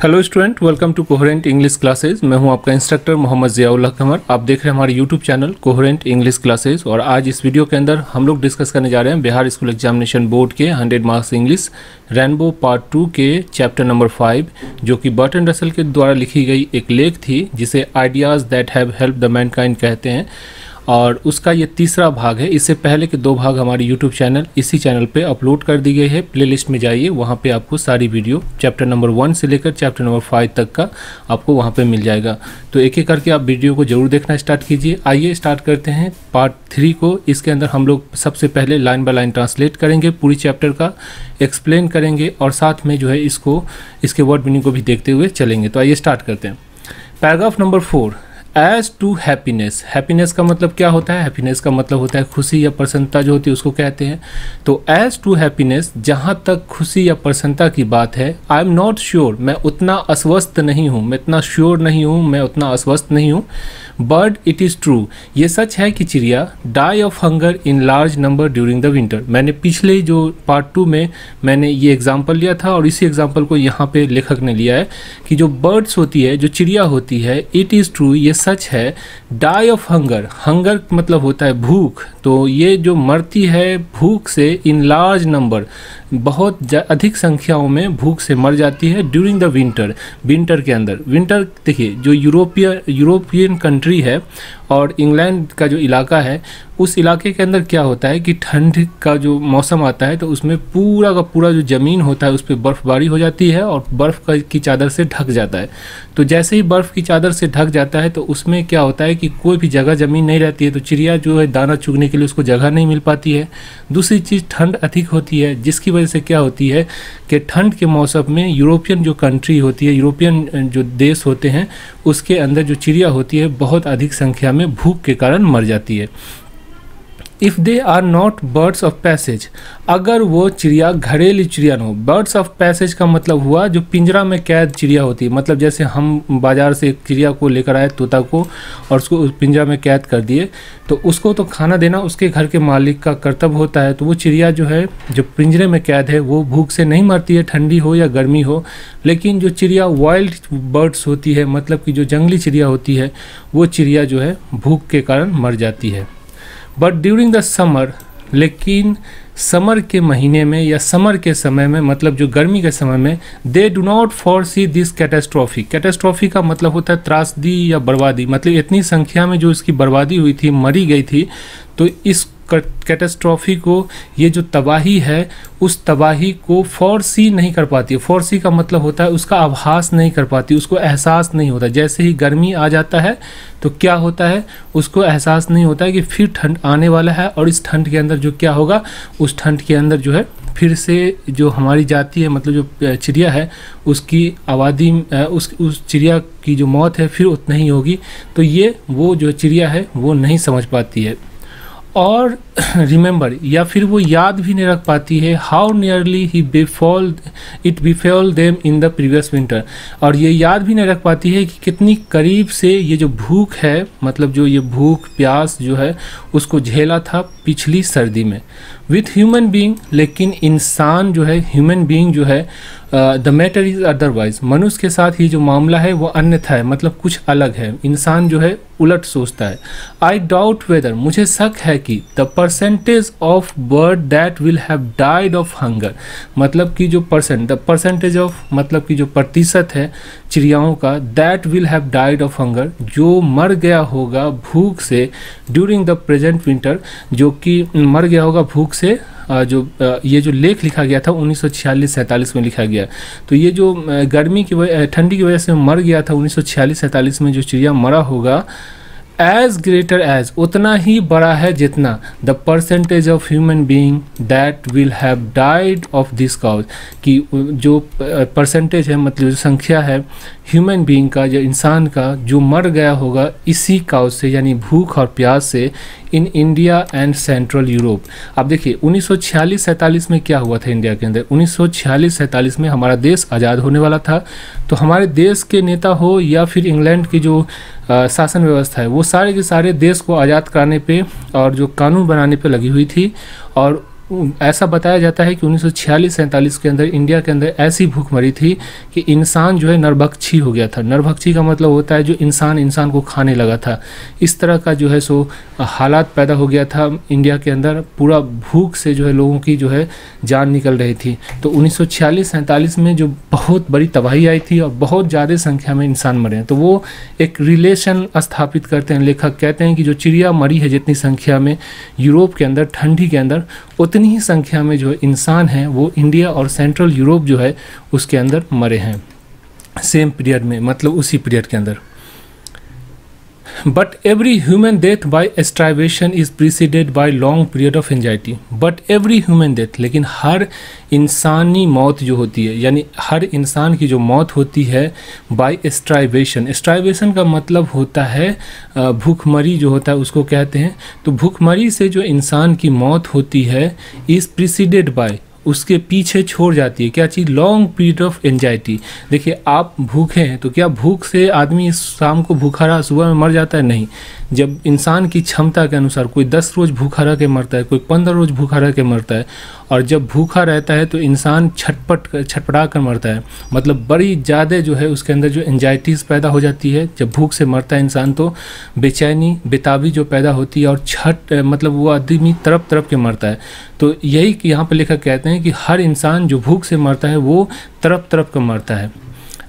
Hello student, welcome to coherent English classes. मैं हूं आपका इंस्ट्रक्टर मोहम्मद ज़ियाउल्लाह कमर। आप देख रहे हैं हमारे YouTube channel coherent English classes. और आज इस वीडियो के अंदर हम लोग डिस्कस करने जा रहे हैं बिहार स्कूल एग्जामिनेशन बोर्ड के 100 मार्क्स इंग्लिश रेनबो पार्ट 2 के चैप्टर नंबर 5, जो कि बर्टन रसल के द्वारा लिखी गई एक लेख थी जिसे ideas that have help the Mankind कहते हैं। और उसका ये तीसरा भाग है। इससे पहले के 2 भाग हमारे यूट्यूब चैनल इसी चैनल पे अपलोड कर दी गई है। प्लेलिस्ट में जाइए, वहाँ पे आपको सारी वीडियो चैप्टर नंबर 1 से लेकर चैप्टर नंबर 5 तक का आपको वहाँ पे मिल जाएगा। तो एक एक करके आप वीडियो को ज़रूर देखना स्टार्ट कीजिए। आइए स्टार्ट करते हैं पार्ट 3 को। इसके अंदर हम लोग सबसे पहले लाइन बाय लाइन ट्रांसलेट करेंगे, पूरी चैप्टर का एक्सप्लेन करेंगे और साथ में जो है इसके वर्ड मीनिंग को भी देखते हुए चलेंगे। तो आइए स्टार्ट करते हैं। Paragraph number 4, as to happiness. Happiness का मतलब क्या होता है? हैप्पीनेस का मतलब होता है खुशी या प्रसन्नता जो होती है उसको कहते हैं। तो एज टू हैप्पीनेस, जहाँ तक खुशी या प्रसन्नता की बात है, आई एम नॉट श्योर, मैं उतना अस्वस्थ नहीं हूँ, मैं इतना श्योर नहीं हूँ, मैं उतना अस्वस्थ नहीं हूँ। बट इट इज़ ट्रू, ये सच है कि चिड़िया die of hunger in large number during the winter. मैंने पिछले जो पार्ट 2 में मैंने ये एग्जाम्पल लिया था और इसी एग्जाम्पल को यहाँ पे लेखक ने लिया है कि जो बर्ड्स होती है, जो चिड़िया होती है, इट इज़ ट्रू, ये सच है, डाई ऑफ हंगर। हंगर मतलब होता है भूख। तो ये जो मरती है भूख से इन लार्ज नंबर, बहुत अधिक संख्याओं में भूख से मर जाती है ड्यूरिंग द विंटर, विंटर के अंदर। विंटर देखिए, जो यूरोपियन कंट्री है और इंग्लैंड का जो इलाका है, उस इलाके के अंदर क्या होता है कि ठंड का जो मौसम आता है तो उसमें पूरा का पूरा जो ज़मीन होता है उस पर बर्फ़बारी हो जाती है और बर्फ़ की चादर से ढक जाता है। तो जैसे ही बर्फ़ की चादर से ढक जाता है तो उसमें क्या होता है कि कोई भी जगह ज़मीन नहीं रहती है, तो चिड़िया जो है दाना चुगने के लिए उसको जगह नहीं मिल पाती है। दूसरी चीज़, ठंड अधिक होती है, जिसकी वजह से क्या होती है कि ठंड के मौसम में यूरोपियन जो कंट्री होती है, यूरोपियन जो देश होते हैं, उसके अंदर जो चिड़िया होती है बहुत अधिक संख्या में भूख के कारण मर जाती है। If they are not birds of passage, अगर वो चिड़िया घरेलू चिड़िया न हो। बर्ड्स ऑफ पैसेज का मतलब हुआ जो पिंजरा में कैद चिड़िया होती है। मतलब जैसे हम बाज़ार से एक चिड़िया को लेकर आए, तोता को, और उसको पिंजरा में कैद कर दिए, तो उसको तो खाना देना उसके घर के मालिक का कर्तव्य होता है। तो वो चिड़िया जो है, जो पिंजरे में कैद है, वो भूख से नहीं मरती है, ठंडी हो या गर्मी हो। लेकिन जो चिड़िया वाइल्ड बर्ड्स होती है, मतलब कि जो जंगली चिड़िया होती है, वो चिड़िया जो है भूख के कारण मर जाती है। बट ड्यूरिंग द समर, लेकिन समर के महीने में या समर के समय में, मतलब जो गर्मी के समय में, they do not foresee this catastrophe. Catastrophe का मतलब होता है त्रासदी या बर्बादी। मतलब इतनी संख्या में जो इसकी बर्बादी हुई थी, मरी गई थी, तो इस कैटेस्ट्रॉफी को, ये जो तबाही है, उस तबाही को फोरसी नहीं कर पाती। फोरसी का मतलब होता है उसका आभास नहीं कर पाती, उसको एहसास नहीं होता। जैसे ही गर्मी आ जाता है तो क्या होता है, उसको एहसास नहीं होता है कि फिर ठंड आने वाला है, और इस ठंड के अंदर जो क्या होगा, उस ठंड के अंदर जो है फिर से जो हमारी जाति है, मतलब जो चिड़िया है, उसकी आबादी, उस चिड़िया की जो मौत है फिर उतना ही होगी। तो ये वो जो चिड़िया है वो नहीं समझ पाती है। और रिमेंबर, या फिर वो याद भी नहीं रख पाती है, how nearly it befall them in the previous winter. और ये याद भी नहीं रख पाती है कि कितनी करीब से ये जो भूख है, मतलब जो ये भूख प्यास जो है, उसको झेला था पिछली सर्दी में। विथ ह्यूमन बीइंग, लेकिन इंसान जो है, ह्यूमन बीइंग जो है, द मैटर इज अदरवाइज, मनुष्य के साथ ही जो मामला है वो अन्यथा है, मतलब कुछ अलग है। इंसान जो है उलट सोचता है। आई डाउट वेदर, मुझे शक है कि the percentage of bird that will have died of hunger, मतलब कि जो परसेंटेज ऑफ, मतलब कि जो प्रतिशत है चिड़ियाओं का, that will have died of hunger, जो मर गया होगा भूख से, ड्यूरिंग द प्रेजेंट विंटर, जो कि मर गया होगा भूख से। ये जो लेख लिखा गया था 1946-47 में लिखा गया, तो ये जो गर्मी की वजह, ठंडी की वजह से मर गया था 1946-47 में, जो चिड़िया मरा होगा, एज ग्रेटर एज, उतना ही बड़ा है जितना, the percentage of human being that will have died of this cause, कि जो परसेंटेज है, मतलब जो संख्या है ह्यूमन बीइंग का, जो इंसान का, जो मर गया होगा इसी काउज से, यानी भूख और प्यास से, in India and central Europe. अब देखिए 1946-47 में क्या हुआ था इंडिया के अंदर। 1946-47 में हमारा देश आज़ाद होने वाला था। तो हमारे देश के नेता हो या फिर इंग्लैंड की जो शासन व्यवस्था है, वो सारे के सारे देश को आज़ाद कराने पे और जो कानून बनाने पे लगी हुई थी। और ऐसा बताया जाता है कि 1946-47 के अंदर इंडिया के अंदर ऐसी भूखमरी थी कि इंसान जो है नरभक्षी हो गया था। नरभक्षी का मतलब होता है जो इंसान को खाने लगा था। इस तरह का जो है सो हालात पैदा हो गया था इंडिया के अंदर। पूरा भूख से जो है लोगों की जो है जान निकल रही थी। तो 1946-47 में जो बहुत बड़ी तबाही आई थी और बहुत ज़्यादा संख्या में इंसान मरे हैं। तो वो एक रिलेशन स्थापित करते हैं, लेखक कहते हैं कि जो चिड़िया मरी है जितनी संख्या में यूरोप के अंदर ठंडी के अंदर, उतनी ही संख्या में जो इंसान हैं वो इंडिया और सेंट्रल यूरोप जो है उसके अंदर मरे हैं सेम पीरियड में, मतलब उसी पीरियड के अंदर। But every human death by starvation is preceded by long period of anxiety. But every human death, लेकिन हर इंसानी मौत जो होती है, यानी हर इंसान की जो मौत होती है बाय स्टारवेशन। स्टारवेशन का मतलब होता है भूखमरी जो होता है उसको कहते हैं। तो भूखमरी से जो इंसान की मौत होती है इज प्रीसीडेड बाय, उसके पीछे छोड़ जाती है क्या चीज़? Long period of anxiety. देखिए आप भूखे हैं तो क्या भूख से आदमी शाम को भूखा रहा सुबह में मर जाता है? नहीं। जब इंसान की क्षमता के अनुसार कोई 10 रोज़ भूखा रह के मरता है, कोई 15 रोज़ भूखा रह के मरता है। और जब भूखा रहता है तो इंसान छटपटा कर मरता है, मतलब बड़ी ज़्यादा जो है उसके अंदर जो एंजाइटीज़ पैदा हो जाती है। जब भूख से मरता है इंसान तो बेचैनी बेताबी जो पैदा होती है और मतलब वो आदमी तरफ तरफ के मरता है। तो यही यहाँ पर लेखक कहते हैं कि हर इंसान जो भूख से मरता है वो तरफ तरफ का मरता है।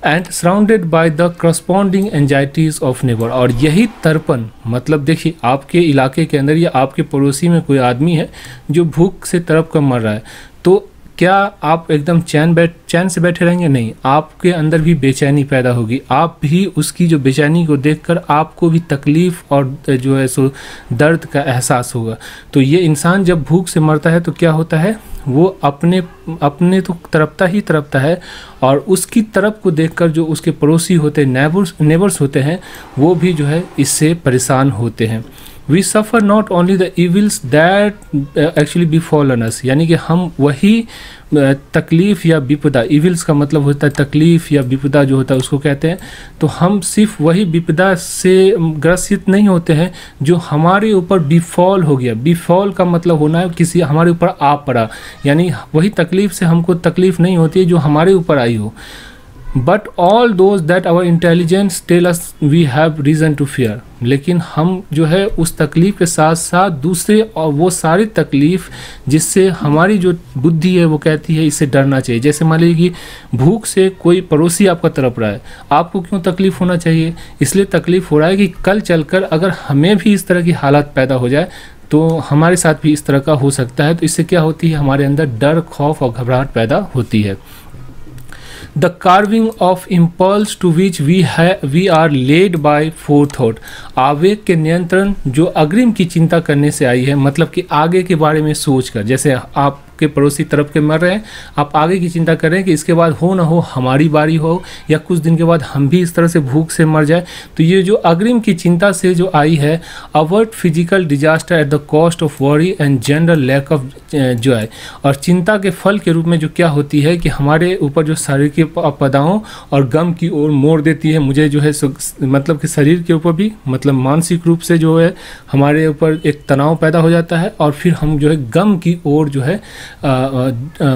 And surrounded by the corresponding anxieties of neighbour. और यही तर्पण, मतलब देखिए आपके इलाके के अंदर या आपके पड़ोसी में कोई आदमी है जो भूख से तरफ का मर रहा है, तो क्या आप एकदम चैन से बैठे रहेंगे? नहीं, आपके अंदर भी बेचैनी पैदा होगी। आप भी उसकी जो बेचैनी को देखकर आपको भी तकलीफ़ और जो है सो दर्द का एहसास होगा। तो ये इंसान जब भूख से मरता है तो क्या होता है, वो अपने तो तरपता है और उसकी तरफ को देखकर जो उसके पड़ोसी होते हैं, नेबर्स होते हैं, वो भी जो है इससे परेशान होते हैं। We suffer not only the evils that actually befallen us, यानी कि हम वही तकलीफ़ या विपदा, इविल्स का मतलब होता है तकलीफ़ या विपदा जो होता है उसको कहते हैं। तो हम सिर्फ वही विपदा से ग्रसित नहीं होते हैं जो हमारे ऊपर बिफॉल हो गया। बिफॉल का मतलब होना है किसी हमारे ऊपर आ पड़ा, यानी वही तकलीफ़ से हमको तकलीफ़ नहीं होती है जो हमारे ऊपर आई हो। But all those that our intelligence tell us we have reason to fear. लेकिन हम जो है उस तकलीफ़ के साथ साथ दूसरे और वो सारी तकलीफ़ जिससे हमारी जो बुद्धि है वो कहती है इससे डरना चाहिए। जैसे मान लीजिए कि भूख से कोई पड़ोसी आपका तड़प रहा है, आपको क्यों तकलीफ़ होना चाहिए? इसलिए तकलीफ़ हो रहा है कि कल चलकर अगर हमें भी इस तरह की हालात पैदा हो जाए तो हमारे साथ भी इस तरह का हो सकता है। तो इससे क्या होती है, हमारे अंदर डर, खौफ और घबराहट पैदा होती है। The carving of impulse to which we are led by forethought। आवेग के नियंत्रण जो अग्रिम की चिंता करने से आई है, मतलब कि आगे के बारे में सोचकर। जैसे आप के पड़ोसी तरफ के मर रहे हैं, आप आगे की चिंता कर रहे हैं कि इसके बाद हो ना हो हमारी बारी हो या कुछ दिन के बाद हम भी इस तरह से भूख से मर जाए। तो ये जो अग्रिम की चिंता से जो आई है, avert physical disaster at the cost of worry and general lack of joy. और चिंता के फल के रूप में जो क्या होती है कि हमारे ऊपर जो शरीर की आपदाओं और गम की ओर मोड़ देती है। मुझे जो है मतलब कि शरीर के ऊपर भी, मतलब मानसिक रूप से जो है हमारे ऊपर एक तनाव पैदा हो जाता है और फिर हम जो है गम की ओर जो है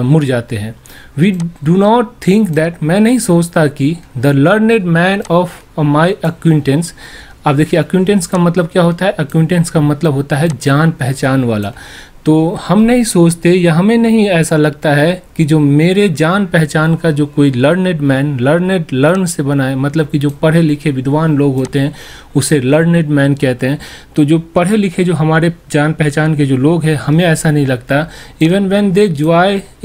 मुड़ जाते हैं। We do not think that, मैं नहीं सोचता कि the learned man of my acquaintance. अब देखिए एक्विंटेंस का मतलब क्या होता है? एक्विंटेंस का मतलब होता है जान पहचान वाला। तो हम नहीं सोचते या हमें नहीं ऐसा लगता है कि जो मेरे जान पहचान का जो कोई लर्नेड मैन, लर्न से बना है, मतलब कि जो पढ़े लिखे विद्वान लोग होते हैं उसे लर्नेड मैन कहते हैं। तो जो पढ़े लिखे जो हमारे जान पहचान के जो लोग हैं, हमें ऐसा नहीं लगता। Even when they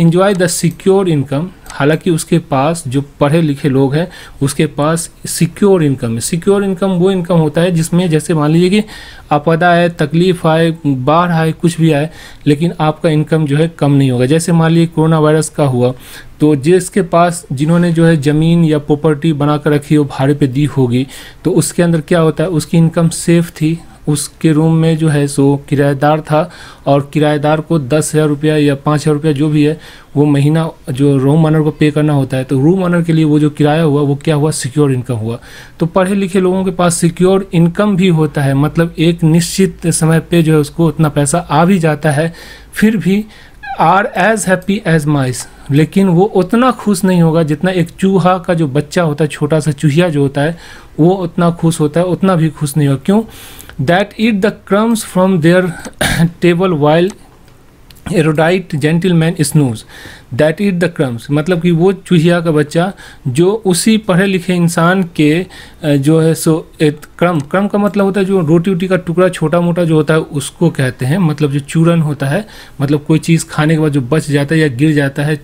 enjoy the secure income, हालांकि उसके पास जो पढ़े लिखे लोग हैं उसके पास सिक्योर इनकम है। सिक्योर इनकम वो इनकम होता है जिसमें जैसे मान लीजिए कि आपदा आए, तकलीफ आए, बाढ़ आए, कुछ भी आए, लेकिन आपका इनकम जो है कम नहीं होगा। जैसे मान लीजिए कोरोना वायरस का हुआ तो जिसके पास जिन्होंने जो है ज़मीन या प्रॉपर्टी बना कर रखी हो, भाड़े पे दी होगी, तो उसके अंदर क्या होता है, उसकी इनकम सेफ थी। उसके रूम में जो है सो किराएदार था और किराएदार को 10,000 रुपया या 5,000 रुपया जो भी है वो महीना जो रूम ओनर को पे करना होता है। तो रूम ओनर के लिए वो जो किराया हुआ वो क्या हुआ, सिक्योर इनकम हुआ। तो पढ़े लिखे लोगों के पास सिक्योर इनकम भी होता है, मतलब एक निश्चित समय पे जो है उसको उतना पैसा आ भी जाता है। फिर भी आर एज हैप्पी एज माइस, लेकिन वो उतना खुश नहीं होगा जितना एक चूहा का जो बच्चा होता है, छोटा सा चूहिया जो होता है, वो उतना खुश होता है, उतना भी खुश नहीं होगा। क्यों? That eat the crumbs from their table while erudite gentleman snooze. That eat the crumbs मतलब कि वो चूहिया का बच्चा जो उसी पढ़े लिखे इंसान के जो है सो एक क्रम का मतलब होता है जो रोटी वोटी का टुकड़ा छोटा मोटा जो होता है उसको कहते हैं, मतलब जो चूरन होता है, मतलब कोई चीज़ खाने के बाद जो बच जाता है या गिर जाता है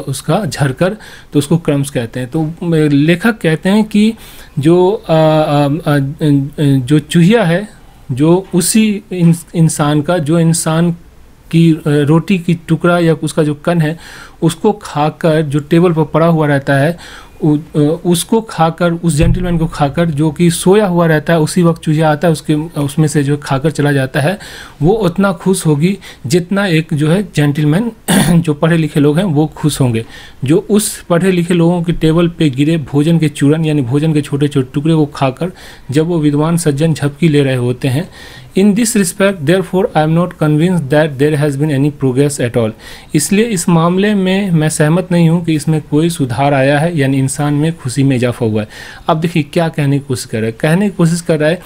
उसका झरकर, तो उसको क्रम्स कहते हैं। तो लेखक कहते हैं कि जो चूहिया है जो उसी इंसान का, जो इंसान की रोटी की टुकड़ा या उसका जो कण है उसको खाकर, जो टेबल पर पड़ा हुआ रहता है उसको खाकर, उस जेंटलमैन को खाकर जो कि सोया हुआ रहता है, उसी वक्त चूहिया आता है उसमें से जो खाकर चला जाता है, वो उतना खुश होगी जितना एक जो है जेंटलमैन जो पढ़े लिखे लोग हैं वो खुश होंगे। जो उस पढ़े लिखे लोगों के टेबल पे गिरे भोजन के चूरन यानी भोजन के छोटे छोटे टुकड़े को खाकर जब वो विद्वान सज्जन झपकी ले रहे होते हैं। In this respect therefore I am not convinced that there has been any progress at all. इसलिए इस मामले में मैं सहमत नहीं हूँ कि इसमें कोई सुधार आया है, यानी इंसान में खुशी में इजाफा हुआ है। अब देखिए क्या कहने की कोशिश कर रहा है, कहने की कोशिश कर रहा है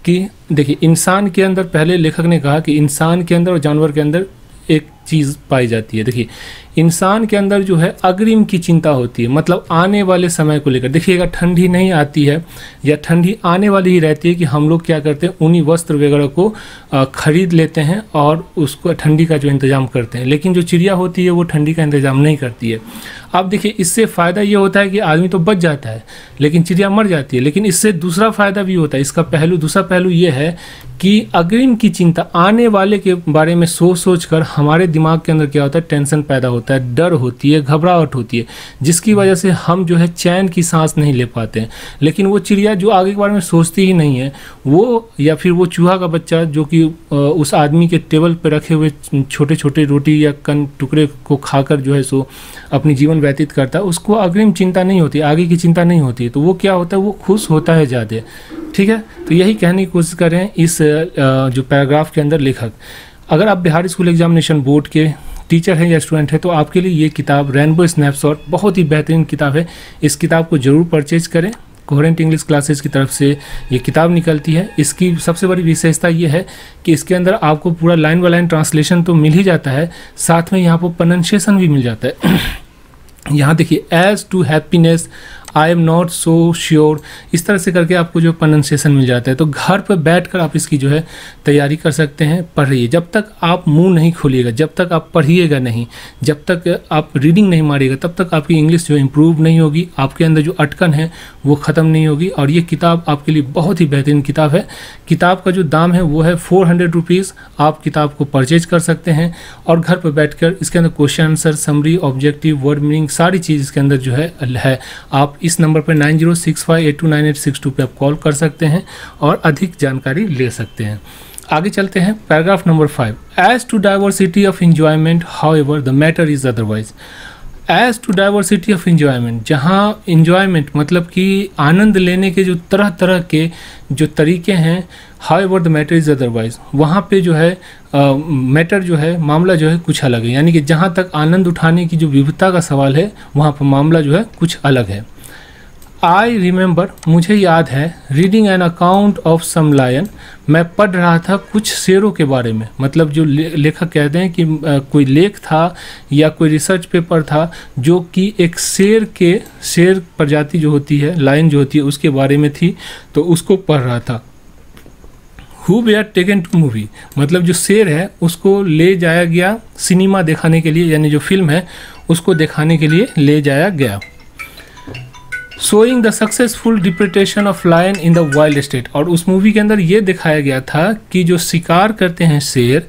कि देखिए इंसान के अंदर, पहले लेखक ने कहा कि इंसान के अंदर और जानवर के अंदर एक चीज़ पाई जाती है। देखिए इंसान के अंदर जो है अग्रिम की चिंता होती है, मतलब आने वाले समय को लेकर। देखिएगा ठंडी नहीं आती है या ठंडी आने वाली ही रहती है कि हम लोग क्या करते हैं, ऊनी वस्त्र वगैरह को खरीद लेते हैं और उसको ठंडी का जो इंतज़ाम करते हैं, लेकिन जो चिड़िया होती है वो ठंडी का इंतज़ाम नहीं करती है। अब देखिए इससे फ़ायदा ये होता है कि आदमी तो बच जाता है लेकिन चिड़िया मर जाती है, लेकिन इससे दूसरा फ़ायदा भी होता है। इसका दूसरा पहलू ये है कि अग्रिम की चिंता, आने वाले के बारे में सोच कर हमारे दिमाग के अंदर क्या होता है, टेंशन पैदा होता है, डर होती है, घबराहट होती है, जिसकी वजह से हम जो है चैन की सांस नहीं ले पाते हैं। लेकिन वो चिड़िया जो आगे के बारे में सोचती ही नहीं है, वो या फिर वो चूहा का बच्चा जो कि उस आदमी के टेबल पर रखे हुए छोटे छोटे रोटी या कण टुकड़े को खाकर जो है सो अपनी जीवन व्यतीत करता है, उसको अग्रिम चिंता नहीं होती, आगे की चिंता नहीं होती, तो वो क्या होता है, वो खुश होता है ज़्यादा। ठीक है, तो यही कहने की कोशिश कर रहे हैं इस जो पैराग्राफ के अंदर लेखक। अगर आप बिहार स्कूल एग्जामिनेशन बोर्ड के टीचर हैं या स्टूडेंट हैं तो आपके लिए ये किताब रेनबो स्नैपशॉट बहुत ही बेहतरीन किताब है। इस किताब को ज़रूर परचेज करें। कोहेरेंट इंग्लिश क्लासेस की तरफ से ये किताब निकलती है। इसकी सबसे बड़ी विशेषता ये है कि इसके अंदर आपको पूरा लाइन बाय लाइन ट्रांसलेशन तो मिल ही जाता है, साथ में यहाँ पर प्रोनाउंसिएशन भी मिल जाता है। यहाँ देखिए, as to happiness I am not so sure, इस तरह से करके आपको जो प्रोनाउंसिएशन मिल जाता है। तो घर पर बैठकर आप इसकी जो है तैयारी कर सकते हैं। पढ़िए, जब तक आप मुंह नहीं खोलिएगा, जब तक आप पढ़िएगा नहीं, जब तक आप रीडिंग नहीं मारिएगा, तब तक आपकी इंग्लिश जो इम्प्रूव नहीं होगी, आपके अंदर जो अटकन है वो ख़त्म नहीं होगी। और ये किताब आपके लिए बहुत ही बेहतरीन किताब है। किताब का जो दाम है वो है 400 रुपीज़। आप किताब को परचेज कर सकते हैं और घर पर बैठकर इसके अंदर question answer, summary, objective, word meaning, सारी चीज़ इसके अंदर जो है आप इस नंबर पर 9065829862 पे आप कॉल कर सकते हैं और अधिक जानकारी ले सकते हैं। आगे चलते हैं, paragraph number 5। As to diversity of enjoyment however the matter is otherwise. As to diversity of enjoyment, जहाँ एंजॉयमेंट मतलब कि आनंद लेने के जो तरह तरह के जो तरीके हैं, however the matter is otherwise, वहाँ पे जो है मैटर जो है, मामला जो है कुछ अलग है। यानी कि जहाँ तक आनंद उठाने की जो विविधता का सवाल है वहाँ पर मामला जो है कुछ अलग है। आई रिमेंबर, मुझे याद है, reading an account of some lion, मैं पढ़ रहा था कुछ शेरों के बारे में। मतलब जो लेखक कहते हैं कि कोई लेख था या कोई रिसर्च पेपर था जो कि एक शेर प्रजाति जो होती है, लायन जो होती है, उसके बारे में थी, तो उसको पढ़ रहा था। Who were taken to movie, मतलब जो शेर है उसको ले जाया गया सिनेमा दिखाने के लिए, यानी जो फिल्म है उसको दिखाने के लिए ले जाया गया। Showing the successful depredation of lion in the wild state, और उस मूवी के अंदर ये दिखाया गया था कि जो शिकार करते हैं शेर,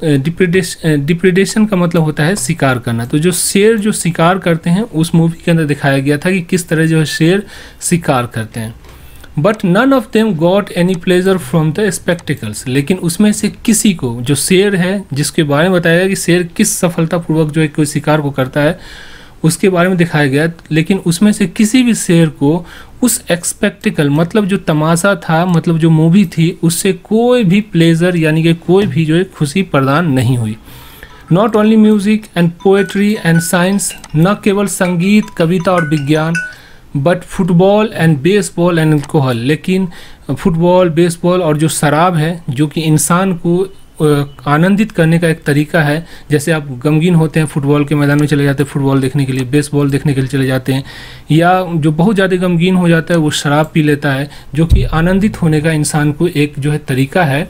डिप्रेडेशन का मतलब होता है शिकार करना, तो जो शेर जो शिकार करते हैं उस मूवी के अंदर दिखाया गया था कि किस तरह जो है शेर शिकार करते हैं। But none of them got any pleasure from the spectacles, लेकिन उसमें से किसी को, जो शेर है जिसके बारे में बताया गया कि शेर किस सफलतापूर्वक जो है कोई शिकार को करता है, उसके बारे में दिखाया गया, लेकिन उसमें से किसी भी शेर को उस एक्सपेक्टिकल मतलब जो तमाशा था, मतलब जो मूवी थी, उससे कोई भी प्लेजर यानी कि कोई भी जो है खुशी प्रदान नहीं हुई। Not only music and poetry and science, न केवल संगीत, कविता और विज्ञान, but football and baseball and alcohol. लेकिन फुटबॉल, बेसबॉल और जो शराब है, जो कि इंसान को आनंदित करने का एक तरीका है। जैसे आप गमगीन होते हैं, फुटबॉल के मैदान में चले जाते हैं फुटबॉल देखने के लिए, बेसबॉल देखने के लिए चले जाते हैं, या जो बहुत ज़्यादा गमगीन हो जाता है वो शराब पी लेता है, जो कि आनंदित होने का इंसान को एक जो है तरीका है।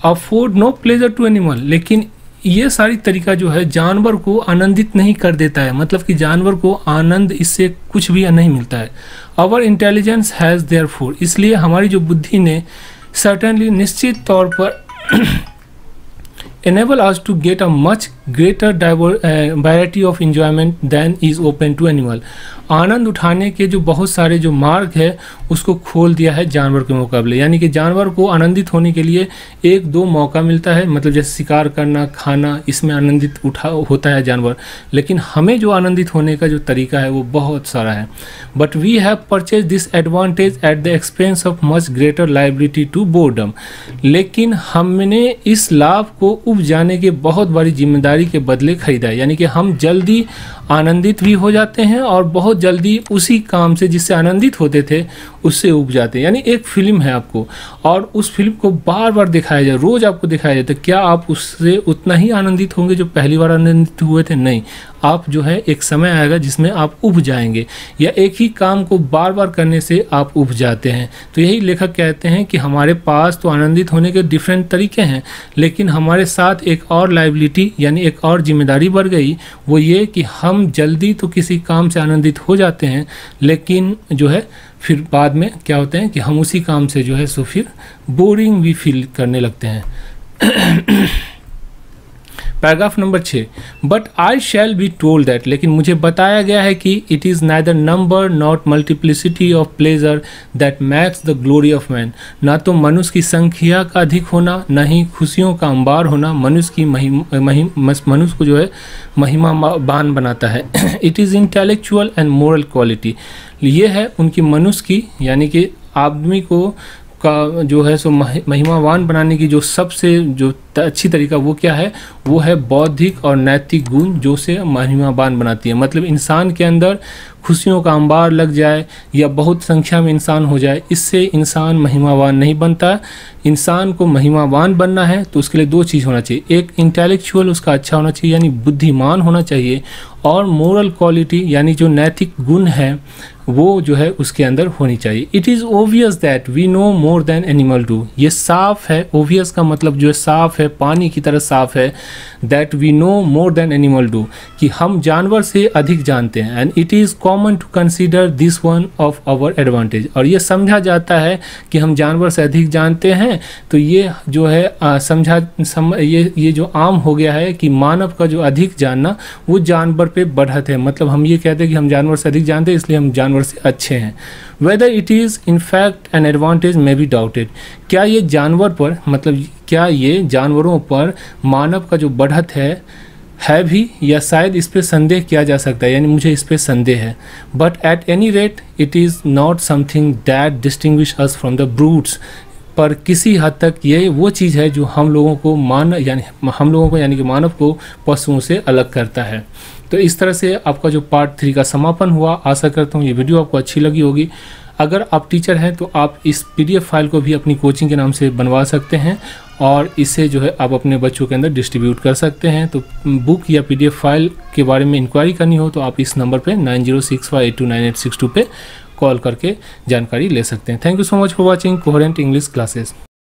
Afford no pleasure to animal, लेकिन ये सारी तरीका जो है जानवर को आनंदित नहीं कर देता है, मतलब कि जानवर को आनंद इससे कुछ भी नहीं मिलता है। आवर इंटेलिजेंस हैज़ देयरफॉर, इसलिए हमारी जो बुद्धि ने सर्टेनली निश्चित तौर पर enable us to get a much greater variety of enjoyment than is open to animal। आनंद उठाने के जो बहुत सारे जो मार्ग है उसको खोल दिया है जानवर के मुकाबले, यानी कि जानवर को आनंदित होने के लिए एक दो मौका मिलता है, मतलब जैसे शिकार करना, खाना, इसमें आनंदित होता है जानवर, लेकिन हमें जो आनंदित होने का जो तरीका है वो बहुत सारा है। But we have purchase this advantage at the expense of much greater liability to boredom, लेकिन हमने इस लाभ को उब जाने के बहुत बड़ी जिम्मेदारी के बदले खरीदा है, यानी कि हम जल्दी आनंदित भी हो जाते हैं और बहुत जल्दी उसी काम से जिससे आनंदित होते थे उससे उब जाते हैं। यानी एक फिल्म है आपको और उस फिल्म को बार बार दिखाया जाए, रोज़ आपको दिखाया जाए, तो क्या आप उससे उतना ही आनंदित होंगे जो पहली बार आनंदित हुए थे? नहीं, आप जो है एक समय आएगा जिसमें आप उब जाएंगे, या एक ही काम को बार बार करने से आप उब जाते हैं। तो यही लेखक कहते हैं कि हमारे पास तो आनंदित होने के डिफरेंट तरीके हैं, लेकिन हमारे साथ एक और लायबिलिटी यानी एक और जिम्मेदारी बढ़ गई, वो ये कि हम जल्दी तो किसी काम से आनंदित हो जाते हैं, लेकिन जो है फिर बाद में क्या होते हैं कि हम उसी काम से जो है सो फिर बोरिंग भी फील करने लगते हैं। Paragraph number 6, but I shall be told that, लेकिन मुझे बताया गया है कि it is neither number not multiplicity of pleasure that max the glory of man, ना तो मनुष्य की संख्या का अधिक होना, ना ही खुशियों का अंबार होना मनुष्य की मनुष्य को जो है महिमावान बनाता है। It is intellectual and moral quality, ये है उनकी मनुष्य की यानी कि आदमी को का जो है सो महिमावान बनाने की जो सबसे जो अच्छी तरीका वो क्या है, वो है बौद्धिक और नैतिक गुण जो से महिमावान बनाती है। मतलब इंसान के अंदर खुशियों का अंबार लग जाए या बहुत संख्या में इंसान हो जाए, इससे इंसान महिमावान नहीं बनता। इंसान को महिमावान बनना है तो उसके लिए दो चीज़ होना चाहिए, एक इंटेलेक्चुअल उसका अच्छा होना चाहिए यानी बुद्धिमान होना चाहिए, और मोरल क्वालिटी यानी जो नैतिक गुण है वो जो है उसके अंदर होनी चाहिए। It is obvious that we know more than animal do, ये साफ है, ओबियस का मतलब जो है साफ है, पानी की तरह साफ है। That we know more than animal do, कि हम जानवर से अधिक जानते हैं। And it is common to consider this one of our advantage, और ये समझा जाता है कि हम जानवर से अधिक जानते हैं, तो ये जो है ये जो आम हो गया है कि मानव का जो अधिक जानना वो जानवर पे बढ़त है। मतलब हम ये कहते हैं कि हम जानवर से अधिक जानते हैं इसलिए हम जानवर से अच्छे हैं। Whether it is in fact an advantage may be doubted, क्या ये जानवर पर मतलब क्या ये जानवरों पर मानव का जो बढ़त है भी, या शायद इस पर संदेह किया जा सकता है, यानी मुझे इस पर संदेह है। But at any rate it is not something that distinguish us from the brutes, पर किसी हद तक ये वो चीज़ है जो हम लोगों को यानी कि मानव को पशुओं से अलग करता है। तो इस तरह से आपका जो पार्ट 3 का समापन हुआ। आशा करता हूँ ये वीडियो आपको अच्छी लगी होगी। अगर आप टीचर हैं तो आप इस PDF फाइल को भी अपनी कोचिंग के नाम से बनवा सकते हैं और इसे जो है आप अपने बच्चों के अंदर डिस्ट्रीब्यूट कर सकते हैं। तो बुक या PDF फाइल के बारे में इंक्वायरी करनी हो तो आप इस नंबर पे 9065829862 पे कॉल करके जानकारी ले सकते हैं। Thank you so much for watching coherent English classes.